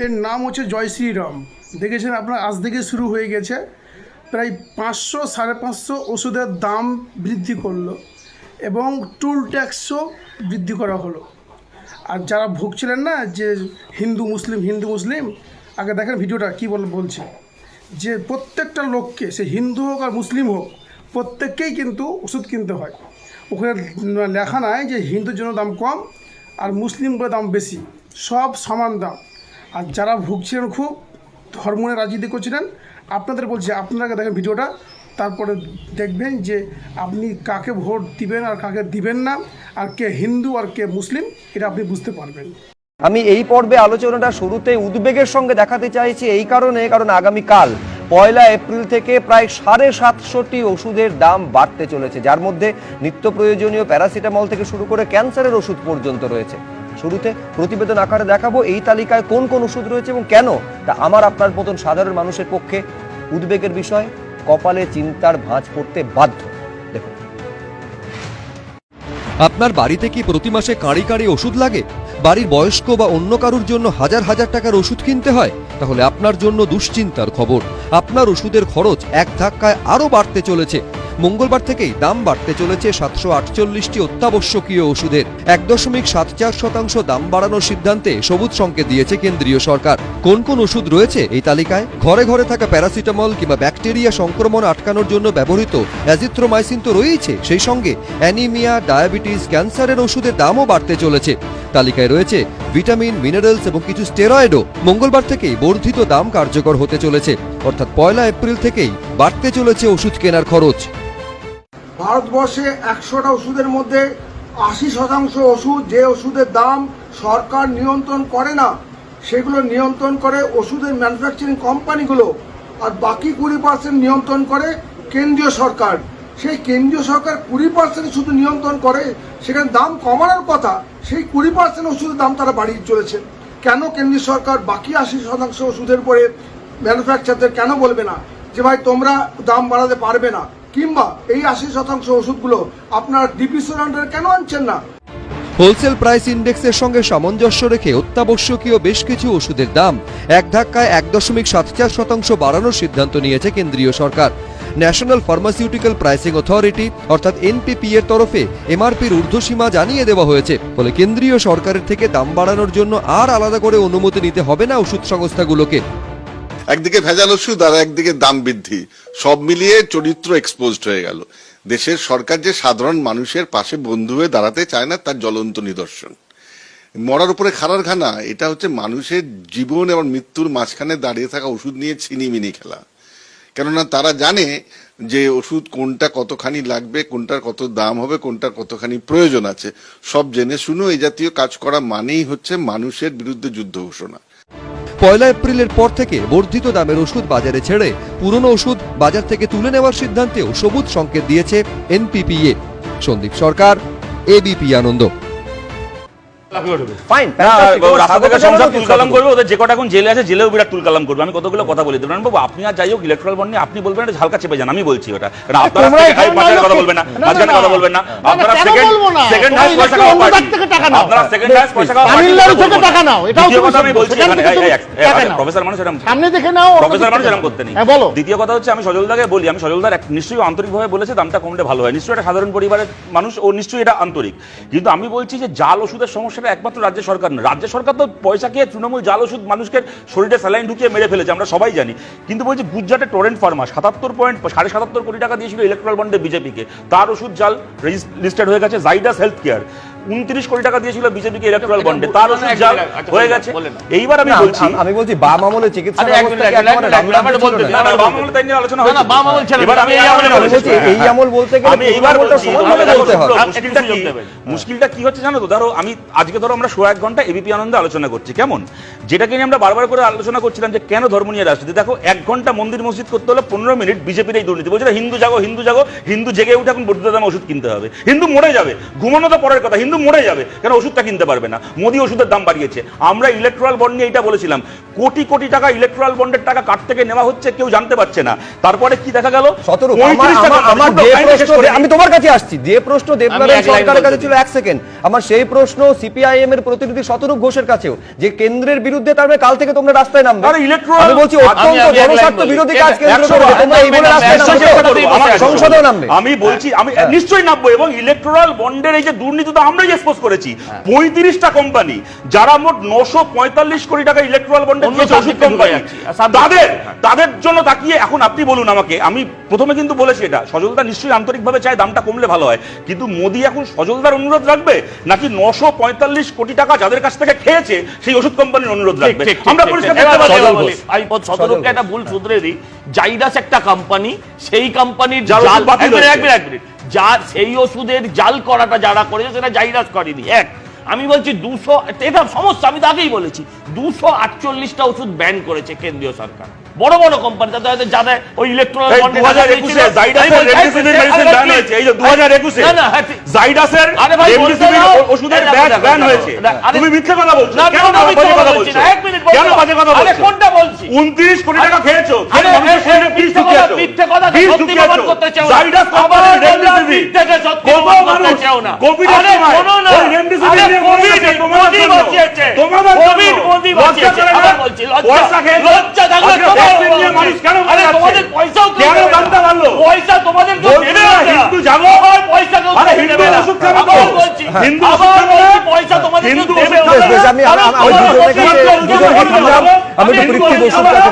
এর নাম হচ্ছে জয় শ্রীরাম। দেখেছেন আপনার, আজ থেকে শুরু হয়ে গেছে। প্রায় 500 550 ওষুধের দাম বৃদ্ধি করলো এবং টুল ট্যাক্সও বৃদ্ধি করা হলো। আর যারা ভুগছিলেন না যে হিন্দু মুসলিম, আগে দেখেন ভিডিওটা কী বলছে যে প্রত্যেকটা লোককে, সে হিন্দু হোক আর মুসলিম হোক, প্রত্যেককেই কিন্তু ওষুধ কিনতে হয়। ওখানে লেখা নাই যে হিন্দুর জন্য দাম কম আর মুসলিমগুলোর দাম বেশি, সব সমান দাম। আর যারা ভুগছিলেন, খুব ধর্ম নিয়ে রাজনীতি করছিলেন, আপনাদের বলছি, আপনারা দেখেন ভিডিওটা, তারপরে দেখবেন যে আপনি কাকে ভোট দিবেন আর কাকে দিবেন না, আর কে হিন্দু আর কে মুসলিম, এটা আপনি বুঝতে পারবেন। আমি এই পর্বে আলোচনাটা শুরুতে উদ্বেগের সঙ্গে দেখাতে চাইছি এই কারণ আগামীকাল 1 এপ্রিল থেকে প্রায় 750টি ওষুধের দাম বাড়তে চলেছে, যার মধ্যে নিত্য প্রয়োজনীয় প্যারাসিটামল থেকে শুরু করে ক্যান্সারের ওষুধ পর্যন্ত রয়েছে। শুরুতে প্রতিবেদন আকারে দেখাবো এই তালিকায় কোন কোন ওষুধ রয়েছে এবং কেন তা আমার আপনার মতন সাধারণ মানুষের পক্ষে উদ্বেগের বিষয়, কপালে চিন্তার ভাঁজ পড়তে বাধ্য। দেখুন, আপনার বাড়িতে কি প্রতি মাসে কাঁড়ি কাঁড়ি ওষুধ লাগে? বাড়ির বয়স্ক বা অন্য কারুর জন্য হাজার হাজার টাকার ওষুধ কিনতে হয়? তাহলে আপনার জন্য দুশ্চিন্তার খবর, আপনার ওষুধের খরচ এক ধাক্কায় আরও বাড়তে চলেছে। মঙ্গলবার থেকেই দাম বাড়তে চলেছে 748টি অত্যাবশ্যকীয় ওষুধের। 1.74% দাম বাড়ানোর সিদ্ধান্তে সবুজ সংকেত দিয়েছে কেন্দ্রীয় সরকার। কোন কোন ওষুধ রয়েছে এই তালিকায়? ঘরে ঘরে থাকা প্যারাসিটামল কিংবা ব্যাকটেরিয়া সংক্রমণ আটকানোর জন্য ব্যবহৃত অ্যাজিথ্রোমাইসিন তো রয়েছে, সেই সঙ্গে অ্যানিমিয়া, ডায়াবেটিস, ক্যান্সারের ওষুধের দামও বাড়তে চলেছে। তালিকায় রয়েছে ভিটামিন, মিনারেলস এবং কিছু স্টেরয়েডও। মঙ্গলবার থেকেই বর্ধিত দাম কার্যকর হতে চলেছে, অর্থাৎ 1 এপ্রিল থেকেই বাড়তে চলেছে ওষুধ কেনার খরচ। ভারতবর্ষে 100টা ওষুধের মধ্যে 80% ওষুধ, যে ওষুধের দাম সরকার নিয়ন্ত্রণ করে না, সেগুলো নিয়ন্ত্রণ করে ওষুধের ম্যানুফ্যাকচারিং কোম্পানিগুলো, আর বাকি 20% নিয়ন্ত্রণ করে কেন্দ্রীয় সরকার। সেই কেন্দ্রীয় সরকার 20% শুধু নিয়ন্ত্রণ করে, সেখানে দাম কমানোর কথা, সেই 20% ওষুধের দাম তারা বাড়িয়ে চলেছে। কেন কেন্দ্রীয় সরকার বাকি 80% ওষুধের পরে ম্যানুফ্যাকচারদের কেন বলবে না যে ভাই তোমরা দাম বাড়াতে পারবে না, কিংবা এই 80% ওষুধগুলো আপনার ডিপিসির আন্ডারে কেন আনছেন না? হোলসেল প্রাইস ইন্ডেক্সের সঙ্গে সামঞ্জস্য রেখে অত্যাবশ্যকীয় বেশ কিছু ওষুধের দাম এক ধাক্কায় 1.74% বাড়ানোর সিদ্ধান্ত নিয়েছে কেন্দ্রীয় সরকার। ন্যাশনাল ফার্মাসিউটিক্যাল প্রাইসিং অথরিটি অর্থাৎ এনপিপি এর তরফে এমআরপির ঊর্ধ্বসীমা জানিয়ে দেওয়া হয়েছে। ফলে কেন্দ্রীয় সরকারের থেকে দাম বাড়ানোর জন্য আর আলাদা করে অনুমতি নিতে হবে না ওষুধ সংস্থাগুলোকে। একদিকে ভেজাল ওষুধ আর একদিকে দাম বৃদ্ধি, সব মিলিয়ে চরিত্র এক্সপোজড হয়ে গেল। দেশের সরকার যে সাধারণ মানুষের পাশে বন্ধু হয়ে দাঁড়াতে চায় না, তার জ্বলন্ত নিদর্শন। মরার উপরে খাড়ার ঘানা, এটা হচ্ছে মানুষের জীবন এবং মৃত্যুর মাঝখানে দাঁড়িয়ে থাকা ওষুধ নিয়ে ছিনিমিনি খেলা। কেননা তারা জানে যে ওষুধ কোনটা কতখানি লাগবে, কোনটার কত দাম হবে, কোনটার কতখানি প্রয়োজন আছে, সব জেনে শুনে এই জাতীয় কাজ করা মানেই হচ্ছে মানুষের বিরুদ্ধে যুদ্ধ ঘোষণা। 1 এপ্রিলের পর থেকে বর্ধিত দামের ওষুধ বাজারে ছেড়ে পুরনো ওষুধ বাজার থেকে তুলে নেওয়ার সিদ্ধান্তেও সবুজ সংকেত দিয়েছে এনপিপিএ। সন্দীপ সরকার, এবিপি আনন্দ। যে কটা এখন জেলে আছে, জেলেও বিরাট তুলকালাম করবে। আমি কতগুলো কথা বলি দেবেন বাবু, আপনি আর যাই হোক ইলেকট্রাল বন্ড নিয়ে আপনি বলবেন এটা ঝালকা চেপে যান, আমি বলছি ওটা। আপনারা কথা বলবেন না, মাঝখানে কথা বলবেন না। আপনারা সেকেন্ড হাউস পয়সা খাওয়া পার্টি, আপনারা সেকেন্ড হাউস পয়সা খাওয়া পার্টি টাকা নাও, এটাও আমি বলছি। প্রফেসর মানুষ এরকম সামনে দেখে নাও, প্রফেসর মানুষ এরকম করতে নেই। দ্বিতীয় কথা হচ্ছে, আমি সজলদাকে বলি, আমি সজলদার নিশ্চয়ই আন্তরিকভাবে বলেছে দামটা কমলে ভালো হয়, নিশ্চয়ই একটা সাধারণ পরিবারের মানুষ ও নিশ্চয়ই এটা আন্তরিক। কিন্তু আমি বলছি যে জাল ওষুধের সমস্যাটা একমাত্র রাজ্য সরকার না। রাজ্য সরকার তো পয়সা খেয়ে তৃণমূল জাল ওষুধ মানুষকে শরীরে স্যালাইন ঢুকিয়ে মেরে ফেলেছে, আমরা সবাই জানি। কিন্তু বলছি গুজরাটে টরেন্ট ফার্মা 77.77 কোটি টাকা দিয়েছিল ইলেকট্রাল বন্ডে বিজেপিকে, তার ওষুধ জাল লিস্টেড হয়ে গেছে। জাইডাস হেলথ কেয়ার 29 কোটি টাকা দিয়েছিল বিজেপিকে ইলেকট্রাল বন্ডে, তার ওষুধ জাল হয়ে গেছে। এইবার আমি বলছি বাম আমলে চিকিৎসা ব্যবস্থা বাম আমলে তাই নিয়ে আলোচনা হয়েছে। এবার আমি এই আমল বলতে গেলে আমি এইবার মুশকিলটা কি হচ্ছে জানো তো? ধরো আমি আজকে আমরা 1 ঘন্টা এবিপি আনন্দে আলোচনা করছি, কেমন, যেটাকে নিয়ে আমরা বারবার করে আলোচনা করছিলাম যে কেন ধর্ম নিয়ে রাজনীতি। দেখো 1 ঘন্টা মন্দির মসজিদ করতে হলে 15 মিনিট বিজেপির এই দুর্নীতি বলছে হিন্দু জাগো, হিন্দু জাগো, হিন্দু জেগে উঠে এখন বর্ধিত দামে ওষুধ কিনতে হবে, হিন্দু মরে যাবে, ঘুমানো তো পরের কথা, হিন্দু মরে যাবে, কেন ওষুধটা কিনতে পারবে না। মোদি ওষুধের দাম বাড়িয়েছে। আমরা ইলেকট্রাল বন্ড নিয়ে এটা বলেছিলাম, কোটি কোটি টাকা ইলেকট্রাল বন্ডের টাকা কার থেকে নেওয়া হচ্ছে কেউ জানতে পারছে না। তারপরে কি দেখা গেল, শতরূপ, আমি তোমার কাছে আসছি। যে প্রশ্ন দেবনারায়ণ সরকারের কাছে ছিল, 1 সেকেন্ড, আমার সেই প্রশ্ন সিপিআইএম এর প্রতিনিধি শতরূপ ঘোষের কাছেও, যে কেন্দ্রের বিরুদ্ধে তার মানে কাল থেকে তোমরা রাস্তায় নামবে। আমি বলছি অত্যন্ত জনস্বার্থ বিরোধী কাজ কেন্দ্র করে তোমরা এই বলে রাস্তায় নামবে, সংসদেও নামবে। আমি বলছি আমি নিশ্চয়ই নামবো, এবং ইলেকট্রাল বন্ডের এই যে দুর্নীতি তো আমরাই এক্সপোজ করেছি। 35টা কোম্পানি যারা মোট 945 কোটি টাকা ইলেকট্রাল বন্ডে দিয়েছে, ওষুধ কোম্পানি, তাদের জন্য তাকিয়ে এখন আপনি বলুন আমাকে। আমি প্রথমে কিন্তু বলেছি এটা সজলদা নিশ্চয়ই আন্তরিকভাবে চায় দামটা কমলে ভালো হয়, কিন্তু মোদি এখন সজলদার অনুরোধ রাখবে নাকি 945 কোটি টাকা যাদের কাছ থেকে খেয়েছে সেই ওষুধ কোম্পানির অনুরোধ রাখবে? আমরা পরিষ্কার সজলকে একটা ভুল শুধরে দিই, জাইডাস একটা কোম্পানি, সেই কোম্পানির সেই ওষুধের জাল করাটা যারা করেছে সেটা জাইডাস করেনি। আমি বলছি 200, এটা সমস্যা, আমি তো আগেই বলেছি 248টা ওষুধ ব্যান করেছে কেন্দ্রীয় সরকার, বড় বড় কোম্পানি, যাদের ওই ইলেকট্রনিক 2021 এ জাইডাসের রেমডেসিভির মেডিসিন ব্যান হয়েছে। এই যে 2021 এ জাইডাসের রেমডেসিভির ওষুধের ব্যান হয়েছে। তুমি মিথ্যা কথা বলছো, কেন বাজে কথা বলছো? কেন বাজে কথা বলছো? কোনটা বলছি? 29 কোটি টাকা খেয়েছো, কেন মানুষের শরীরে বিষ ঢুকিয়েছো? মিথ্যা কথা সত্যি প্রমাণ করতে চাও না। জাইডাস কোম্পানির রেমডেসিভির থেকে সত্যি প্রমাণ করতে চাও না। কোভিড এর সময় ওই রেমডেসিভির নিয়ে মোদি বাঁচিয়েছে, কোভিড মোদি বাঁচিয়েছে। আবার বলছি লজ্জা থাকলে মানুষ কেন তোমাদের পয়সাও কেন দামটা বাড়লো? পয়সা তোমাদের দেবে না, হিন্দু জাগো, পয়সা কেউ দেবে না। আবার বলছি হিন্দু পয়সা তোমাদের দেবে না। আমি দুজনের কাছে আমি একটু পৃথ্বী বসুর কাছে